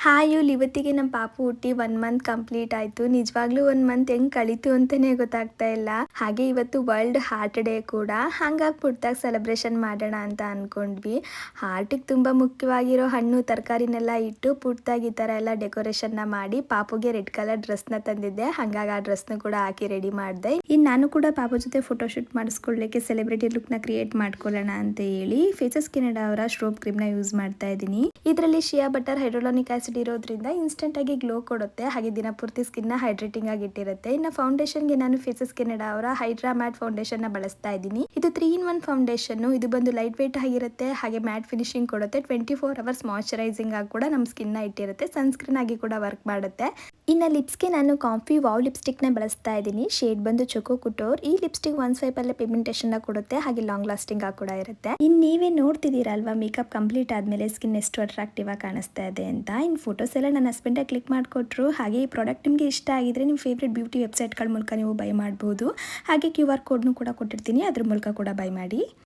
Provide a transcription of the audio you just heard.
Hi ಇವತ್ತಿಗೆ ನಮ್ಮ ಪಾಪು ಹುಟ್ಟಿ 1 ಮಂತ್ ಕಂಪ್ಲೀಟ್ ಆಯಿತು. ನಿಜವಾಗ್ಲೂ 1 ಮಂತ್ ಹೆಂಗೆ ಕಳೀತು ಅಂತಲೇ ಗೊತ್ತಾಗ್ತಾ ಇಲ್ಲ. ಹಾಗೆ ಇವತ್ತು ವರ್ಲ್ಡ್ ಹಾರ್ಟ್ ಡೇ ಕೂಡ. ಹಾಗಾಗಿ ಪುಟ್ಟದಾಗಿ ಸೆಲೆಬ್ರೇಷನ್ ಮಾಡೋಣ ಅಂತ ಅಂದ್ಕೊಂಡ್ವಿ. ಹಾರ್ಟಿಗೆ ತುಂಬ ಮುಖ್ಯವಾಗಿರೋ ಹಣ್ಣು ತರಕಾರಿನೆಲ್ಲ ಇಟ್ಟು ಪುಟ್ಟದಾಗಿ ಈ ಥರ ಎಲ್ಲ ಡೆಕೋರೇಷನ್ನ ಮಾಡಿ ಪಾಪುಗೆ ರೆಡ್ ಕಲರ್ ಡ್ರೆಸ್ನ ತಂದಿದ್ದೆ. ಹಾಗಾಗಿ ಆ ಡ್ರೆಸ್ನ ಕೂಡ ಹಾಕಿ ರೆಡಿ ಮಾಡಿದೆ. ಇನ್ನು ನಾನು ಕೂಡ ಪಾಪು ಜೊತೆ ಫೋಟೋಶೂಟ್ ಮಾಡಿಸ್ಕೊಳ್ಳಿಕ್ಕೆ ಸೆಲೆಬ್ರಿಟಿ ಲುಕ್ನ ಕ್ರಿಯೇಟ್ ಮಾಡ್ಕೊಳ್ಳೋಣ ಅಂತ ಹೇಳಿ ಫೇಸಸ್ ಕೆನಡಾ ಅವರ ಸ್ಟ್ರೋಬ್ ಕ್ರೀಮ್ನ ಯೂಸ್ ಮಾಡ್ತಾ ಇದ್ದೀನಿ. ಇದರಲ್ಲಿ ಶಿಯಾ ಬಟರ್, ಹೈಡ್ರೋಲಾನಿಕ್ ಆಸಿಡ್ ಇರೋದ್ರಿಂದ ಇನ್ಸ್ಟೆಂಟ್ ಆಗಿ ಗ್ಲೋ ಕೊಡುತ್ತೆ. ಹಾಗೆ ದಿನಪೂರ್ತಿ ಸ್ಕಿನ್ನ ಹೈಡ್ರೇಟಿಂಗ್ ಆಗಿ ಇಟ್ಟಿರುತ್ತೆ. ಇನ್ನು ಫೌಂಡೇಶನ್ಗೆ ನಾನು ಫೇಸಸ್ ಕೆನಡಾ ಅವರ ಹೈಡ್ರಾ ಮ್ಯಾಟ್ ಫೌಂಡೇಶನ್ ನ ಬಳಸ್ತಾ ಇದ್ದೀನಿ. ಇದು 3-in-1 ಫೌಂಡೇಶನ್. ಇದು ಬಂದು ಲೈಟ್ ವೇಟ್ ಆಗಿರುತ್ತೆ. ಹಾಗೆ ಮ್ಯಾಟ್ ಫಿನಿಶಿಂಗ್ ಕೊಡುತ್ತೆ. 24 hours ಮಾಯಶ್ಚರೈಸಿಂಗ್ ಆಗಿ ಕೂಡ ನಮ್ಮ ಸ್ಕಿನ್ ನ ಇಟ್ಟಿರುತ್ತೆ. ಸನ್ಸ್ಕ್ರೀನ್ ಆಗಿ ಕೂಡ ವರ್ಕ್ ಮಾಡುತ್ತೆ. ಇನ್ನು ಲಿಪ್ಸ್ಗೆ ನಾನು ಕಾಂಫಿ ವಾವ್ ಲಿಪ್ಸ್ಟಿಕ್ನ ಬಳಸ್ತಾ ಇದ್ದೀನಿ. ಶೇಡ್ ಬಂದು ಚೊಕೋ ಕುಟೋರ್. ಈ ಲಿಪ್ಸ್ಟಿಕ್ 1 ಸ್ವೈಪ್ ಅಲ್ಲೇ ಪಿಗ್ಮೆಂಟೇಷನ್ ಕೊಡುತ್ತೆ. ಹಾಗೆ ಲಾಂಗ್ ಲಾಸ್ಟಿಂಗ್ ಆಗಿ ಕೂಡ ಇರುತ್ತೆ. ಇನ್ನು ನೀವೇ ನೋಡ್ತಿದ್ದೀರಲ್ವಾ ಮೇಕಪ್ ಕಂಪ್ಲೀಟ್ ಆದಮೇಲೆ ಸ್ಕಿನ್ ಎಷ್ಟು ಅಟ್ರಾಕ್ಟಿವ್ ಆಗಿ ಕಾಣಿಸ್ತಾ ಇದೆ ಅಂತ. ಇನ್ನು ಫೋಟೋಸ್ ಎಲ್ಲ ನನ್ನ ಹಸ್ಬೆಂಡ್ ಕ್ಲಿಕ್ ಮಾಡಿಕೊಟ್ರು. ಹಾಗೆ ಈ ಪ್ರಾಡಕ್ಟ್ ನಿಮಗೆ ಇಷ್ಟ ಆಗಿದ್ರೆ ನಿಮ್ಮ ಫೇವ್ರೆಟ್ ಬ್ಯೂಟಿ ವೆಬ್ಸೈಟ್ಗಳ ಮೂಲಕ ನೀವು ಬೈ ಮಾಡ್ಬೋದು. ಹಾಗೆ QR ಕೋಡ್ನು ಕೂಡ ಕೊಟ್ಟಿರ್ತೀನಿ, ಅದ್ರ ಮೂಲಕ ಕೂಡ ಬೈ ಮಾಡಿ.